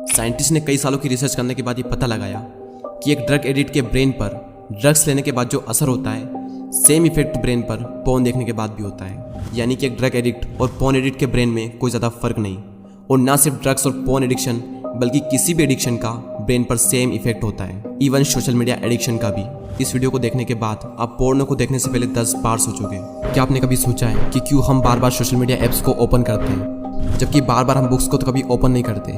Scientist ने कई सालों की रिसर्च करने के बाद ये पता लगाया कि एक ड्रग एडिक्ट के ब्रेन पर ड्रग्स लेने के बाद जो असर होता है सेम इफेक्ट ब्रेन पर पोर्न देखने के बाद भी होता है। यानी कि एक ड्रग एडिक्ट और पोर्न एडिक्ट के ब्रेन में कोई ज़्यादा फर्क नहीं। और ना सिर्फ ड्रग्स और पोर्न एडिक्शन बल्कि किसी भी एडिक्शन का ब्रेन पर सेम इफेक्ट होता है, इवन सोशल मीडिया एडिक्शन का भी। इस वीडियो को देखने के बाद आप पोर्नो को देखने से पहले 10 बार सोचोगे। क्या आपने कभी सोचा है कि क्यों हम बार बार सोशल मीडिया ऐप्स को ओपन करते हैं जबकि बार बार हम बुक्स को तो कभी ओपन नहीं करते?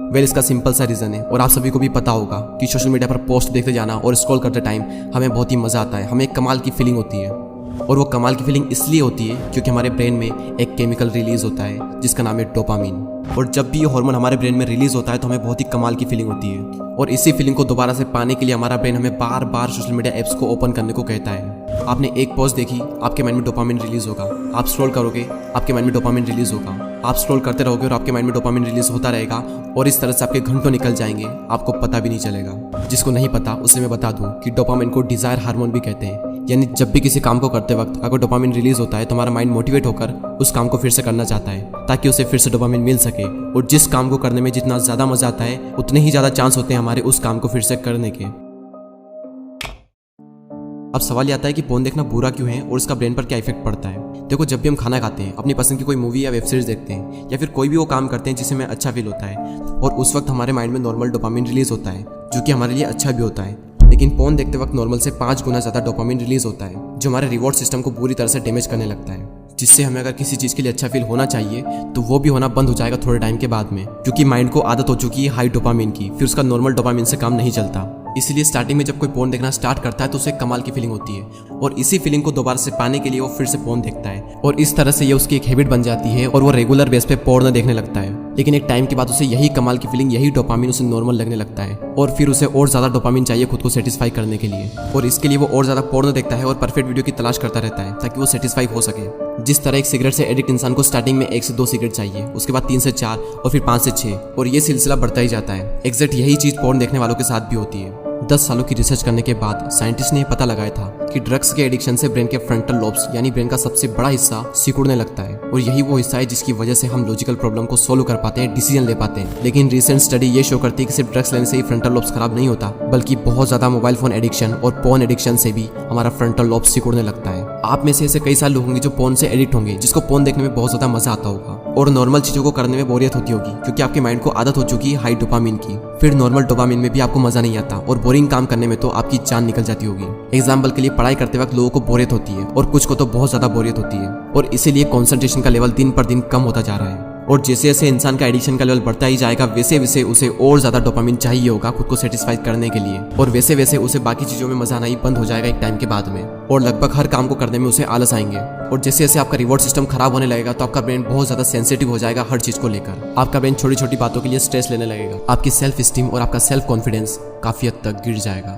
वेल, इसका सिंपल सा रीज़न है और आप सभी को भी पता होगा कि सोशल मीडिया पर पोस्ट देखते जाना और स्क्रॉल करते टाइम हमें बहुत ही मज़ा आता है, हमें एक कमाल की फीलिंग होती है। और वो कमाल की फीलिंग इसलिए होती है क्योंकि हमारे ब्रेन में एक केमिकल रिलीज होता है जिसका नाम है डोपामिन। और जब भी ये हार्मोन हमारे ब्रेन में रिलीज होता है तो हमें बहुत ही कमाल की फीलिंग होती है। और इसी फीलिंग को दोबारा से पाने के लिए हमारा ब्रेन हमें बार बार सोशल मीडिया ऐप्स को ओपन करने को कहता है। आपने एक पोस्ट देखी, आपके माइंड में डोपामिन रिलीज होगा। आप स्क्रॉल करोगे, आपके माइंड में डोपामिन रिलीज होगा। आप स्क्रॉल करते रहोगे और आपके माइंड में डोपामिन रिलीज होता रहेगा और इस तरह से आपके घंटों निकल जाएंगे, आपको पता भी नहीं चलेगा। जिसको नहीं पता उसे मैं बता दूं कि डोपामिन को डिजायर हार्मोन भी कहते हैं। यानी जब भी किसी काम को करते वक्त अगर डोपामिन रिलीज होता है तो हमारा माइंड मोटिवेट होकर उस काम को फिर से करना चाहता है ताकि उसे फिर से डोपामिन मिल सके। और जिस काम को करने में जितना ज़्यादा मजा आता है उतने ही ज़्यादा चांस होते हैं हमारे उस काम को फिर से करने के। अब सवाल आता है कि पोर्न देखना बुरा क्यों है और इसका ब्रेन पर क्या इफेक्ट पड़ता है। देखो, जब भी हम खाना खाते हैं, अपनी पसंद की कोई मूवी या वेब सीरीज देखते हैं या फिर कोई भी वो काम करते हैं जिससे हमें अच्छा फील होता है और उस वक्त हमारे माइंड में नॉर्मल डोपामिन रिलीज होता है जो कि हमारे लिए अच्छा भी होता है। लेकिन पोर्न देखते वक्त नॉर्मल से 5 गुना ज़्यादा डोपामिन रिलीज होता है जो हमारे रिवॉर्ड सिस्टम को बुरी तरह से डैमेज करने लगता है, जिससे हमें अगर किसी चीज़ के लिए अच्छा फील होना चाहिए तो वो भी होना बंद हो जाएगा थोड़े टाइम के बाद में, क्योंकि माइंड को आदत हो चुकी है हाई डोपामिन की, फिर उसका नॉर्मल डोपामिन से काम नहीं चलता। इसीलिए स्टार्टिंग में जब कोई पोर्न देखना स्टार्ट करता है तो उसे कमाल की फीलिंग होती है और इसी फीलिंग को दोबारा से पाने के लिए वो फिर से पोर्न देखता है और इस तरह से ये उसकी एक हैबिट बन जाती है और वो रेगुलर बेस पे पोर्न देखने लगता है। लेकिन एक टाइम के बाद उसे यही कमाल की फीलिंग, यही डोपामिन उसे नॉर्मल लगने लगता है और फिर उसे और ज़्यादा डोपामिन चाहिए खुद को सेटिस्फाई करने के लिए। और इसके लिए वो और ज़्यादा पोर्न देखता है और परफेक्ट वीडियो की तलाश करता रहता है ताकि वो सेटिस्फाई हो सके। जिस तरह एक सिगरेट से एडिक्ट इंसान को स्टार्टिंग में 1 से 2 सिगरेट चाहिए, उसके बाद 3 से 4 और फिर 5 से 6 और ये सिलसिला बढ़ता ही जाता है। एग्जैक्ट यही चीज़ पोर्न देखने वालों के साथ भी होती है। 10 सालों की रिसर्च करने के बाद साइंटिस्ट ने पता लगाया था कि ड्रग्स के एडिक्शन से ब्रेन के फ्रंटल लोब्स यानी ब्रेन का सबसे बड़ा हिस्सा सिकुड़ने लगता है और यही वो हिस्सा है जिसकी वजह से हम लॉजिकल प्रॉब्लम को सोल्व कर पाते हैं, डिसीजन ले पाते हैं। लेकिन रिसेंट स्टडी ये शो करती है कि सिर्फ ड्रग्स लेने से ही फ्रंटल लोब्स खराब नहीं होता, बल्कि बहुत ज्यादा मोबाइल फोन एडिक्शन और पोर्न एडिक्शन से भी हमारा फ्रंटल लोब सिकुड़ने लगता है। आप में से ऐसे कई सारे लोग होंगे जो पोर्न से एडिक्ट होंगे, जिसको पोर्न देखने में बहुत ज्यादा मजा आता होगा और नॉर्मल चीजों को करने में बोरियत होती होगी क्योंकि आपके माइंड को आदत हो चुकी है हाई डोपामिन की। फिर नॉर्मल डोपामिन में भी आपको मजा नहीं आता और बोरिंग काम करने में तो आपकी जान निकल जाती होगी। एग्जाम्पल के लिए, पढ़ाई करते वक्त लोगों को बोरियत होती है और कुछ को तो बहुत ज्यादा बोरियत होती है और इसीलिए कंसंट्रेशन का लेवल दिन पर दिन कम होता जा रहा है। और जैसे जैसे इंसान का एडिक्शन का लेवल बढ़ता ही जाएगा वैसे वैसे उसे और ज्यादा डोपामिन चाहिए होगा खुद को सेटिस्फाई करने के लिए और वैसे वैसे उसे बाकी चीजों में मजा आना ही बंद हो जाएगा एक टाइम के बाद में और लगभग हर काम को करने में उसे आलस आएंगे। और जैसे जैसे आपका रिवॉर्ड सिस्टम खराब होने लगेगा तो आपका ब्रेन बहुत ज्यादा सेंसिटिव हो जाएगा हर चीज को लेकर। आपका ब्रेन छोटी छोटी बातों के लिए स्ट्रेस लेने लगेगा, आपकी सेल्फ स्टीम और आपका सेल्फ कॉन्फिडेंस काफी हद तक गिर जाएगा।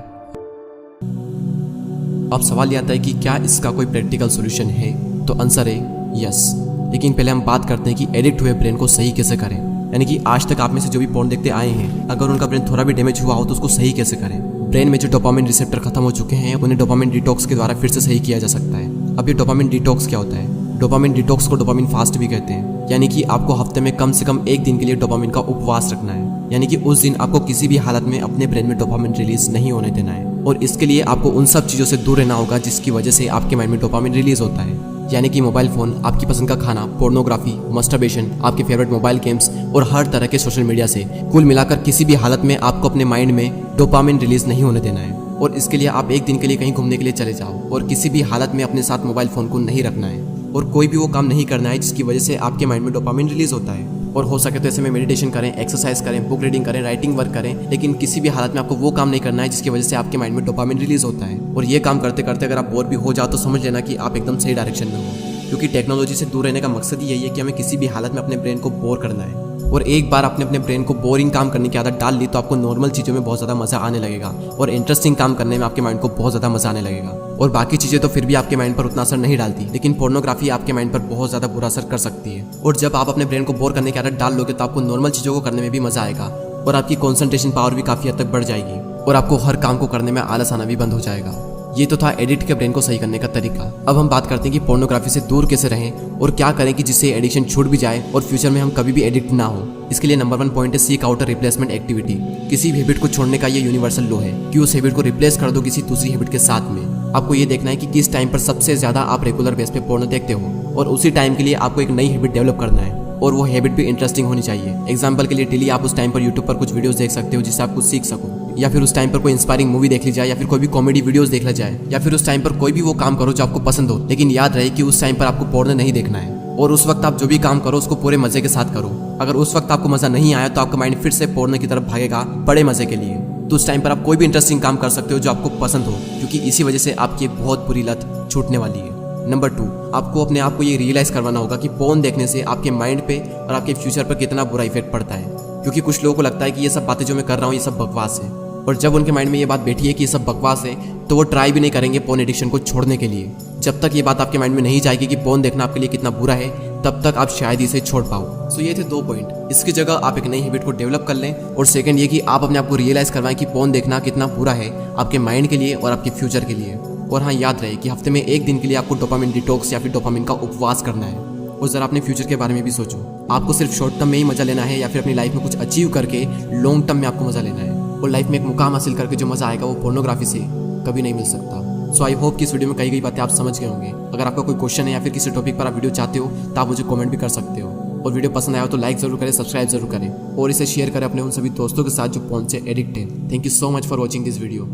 अब सवाल यह आता है कि क्या इसका कोई प्रैक्टिकल सॉल्यूशन है? तो आंसर है यस। लेकिन पहले हम बात करते हैं कि एडिक्ट हुए ब्रेन को सही कैसे करें। यानी कि आज तक आप में से जो भी पोर्न देखते आए हैं, अगर उनका ब्रेन थोड़ा भी डैमेज हुआ हो तो उसको सही कैसे करें। ब्रेन में जो डोपामिन रिसेप्टर खत्म हो चुके हैं उन्हें डोपामिन डिटॉक्स के द्वारा फिर से सही किया जा सकता है। अब ये डोपामिन डिटॉक्स क्या होता है? डोपामिन डिटॉक्स को डोपामिन फास्ट भी कहते हैं। यानी कि आपको हफ्ते में कम से कम 1 दिन के लिए डोपामिन का उपवास रखना है। यानी कि उस दिन आपको किसी भी हालत में अपने ब्रेन में डोपामिन रिलीज नहीं होने देना है और इसके लिए आपको उन सब चीज़ों से दूर रहना होगा जिसकी वजह से आपके माइंड में डोपामिन रिलीज होता है। यानी कि मोबाइल फोन, आपकी पसंद का खाना, पोर्नोग्राफी, मस्टरबेशन, आपके फेवरेट मोबाइल गेम्स और हर तरह के सोशल मीडिया से कुल मिलाकर किसी भी हालत में आपको अपने माइंड में डोपामिन रिलीज नहीं होने देना है। और इसके लिए आप 1 दिन के लिए कहीं घूमने के लिए चले जाओ और किसी भी हालत में अपने साथ मोबाइल फोन को नहीं रखना है और कोई भी वो काम नहीं करना है जिसकी वजह से आपके माइंड में डोपामिन रिलीज होता है। और हो सके तो ऐसे में मेडिटेशन करें, एक्सरसाइज करें, बुक रीडिंग करें, राइटिंग वर्क करें, लेकिन किसी भी हालत में आपको वो काम नहीं करना है जिसकी वजह से आपके माइंड में डोपामिन रिलीज होता है। और ये काम करते करते अगर आप बोर भी हो जाओ तो समझ लेना कि आप एकदम सही डायरेक्शन में हो, क्योंकि टेक्नोलॉजी से दूर रहने का मकसद ही यही है कि हमें किसी भी हालत में अपने ब्रेन को बोर करना है। और एक बार आपने अपने ब्रेन को बोरिंग काम करने की आदत डाल ली तो आपको नॉर्मल चीज़ों में बहुत ज़्यादा मज़ा आने लगेगा और इंटरेस्टिंग काम करने में आपके माइंड को बहुत ज़्यादा मज़ा आने लगेगा। और बाकी चीज़ें तो फिर भी आपके माइंड पर उतना असर नहीं डालती, लेकिन पोर्नोग्राफी आपके माइंड पर बहुत ज़्यादा बुरा असर कर सकती है। और जब आप अपने ब्रेन को बोर करने की आदत डाल लोगे तो आपको नॉर्मल चीज़ों को करने में भी मज़ा आएगा और आपकी कॉन्सेंट्रेशन पावर भी काफ़ी हद तक बढ़ जाएगी और आपको हर काम को करने में आलस आना भी बंद हो जाएगा। ये तो था एडिक्ट के ब्रेन को सही करने का तरीका। अब हम बात करते हैं कि पोर्नोग्राफी से दूर कैसे रहें और क्या करें कि जिससे एडिक्शन छूट भी जाए और फ्यूचर में हम कभी भी एडिक्ट ना हो। इसके लिए नंबर 1 पॉइंट है seek out a replacement activity. किसी भी हैबिट को छोड़ने का ये यूनिवर्सल लॉ है कि उस हैबिट को रिप्लेस कर दो किसी दूसरी हैबिट के साथ में। आपको ये देखना है कि किस टाइम पर सबसे ज्यादा आप रेगुलर बेस पे पोर्नो देखते हो और उसी टाइम के लिए आपको एक नई हैबिट डेवलप करना है और वो हैबिट भी इंटरेस्टिंग होनी चाहिए। एग्जांपल के लिए डेली आप उस टाइम पर यूट्यूब पर कुछ वीडियोस देख सकते हो जिससे आप कुछ सीख सको, या फिर उस टाइम पर कोई इंस्पायरिंग मूवी देख ली जाए, या फिर कोई भी कॉमेडी वीडियोस देख ला जाए, या फिर उस टाइम पर कोई भी वो काम करो जो आपको पसंद हो। लेकिन याद रहे कि उस टाइम पर आपको पोर्नो नहीं देखना है और उस वक्त आप जो भी काम करो उसको पूरे मजे के साथ करो। अगर उस वक्त आपको मजा नहीं आया तो आपका माइंड फिर से पोर्नो की तरफ भागेगा बड़े मजे के लिए। तो उस टाइम पर आप कोई भी इंटरेस्टिंग काम कर सकते हो जो आपको पसंद हो, क्योंकि इसी वजह से आपकी एक बहुत बुरी लत छूटने वाली है। नंबर 2, आपको अपने आप को ये रियलाइज करवाना होगा कि पोर्न देखने से आपके माइंड पे और आपके फ्यूचर पर कितना बुरा इफेक्ट पड़ता है। क्योंकि कुछ लोगों को लगता है कि ये सब बातें जो मैं कर रहा हूँ ये सब बकवास है, और जब उनके माइंड में ये बात बैठी है कि ये सब बकवास है तो वो ट्राई भी नहीं करेंगे पोर्न एडिक्शन को छोड़ने के लिए। जब तक ये बात आपके माइंड में नहीं जाएगी कि पोर्न देखना आपके लिए कितना बुरा है, तब तक आप शायद इसे छोड़ पाओ। सो ये थे 2 पॉइंट। इसकी जगह आप एक नई हैबिट को डेवलप कर लें, और सेकंड ये कि आप अपने आप को रियलाइज करवाएं कि पोर्न देखना कितना बुरा है आपके माइंड के लिए और आपके फ्यूचर के लिए। और हाँ, याद रहे कि हफ्ते में 1 दिन के लिए आपको डोपामिन डिटॉक्स या फिर डोपामिन का उपवास करना है। और जरा अपने फ्यूचर के बारे में भी सोचो, आपको सिर्फ शॉर्ट टर्म में ही मजा लेना है या फिर अपनी लाइफ में कुछ अचीव करके लॉन्ग टर्म में आपको मजा लेना है। और लाइफ में एक मुकाम हासिल करके जो मजा आएगा वो पोर्नोग्राफी से कभी नहीं मिल सकता। सो आई होप कि इस वीडियो में कई बातें आप समझ गए होंगे। अगर आपका कोई क्वेश्चन है या फिर किसी टॉपिक पर आप वीडियो चाहते हो तो आप मुझे कमेंट भी कर सकते हो। और वीडियो पसंद आया हो तो लाइक जरूर करें, सब्सक्राइब जरूर करें और इसे शेयर करें अपने उन सभी दोस्तों के साथ जो पोर्न से एडिक्ट है। Thank you so much for watching this video.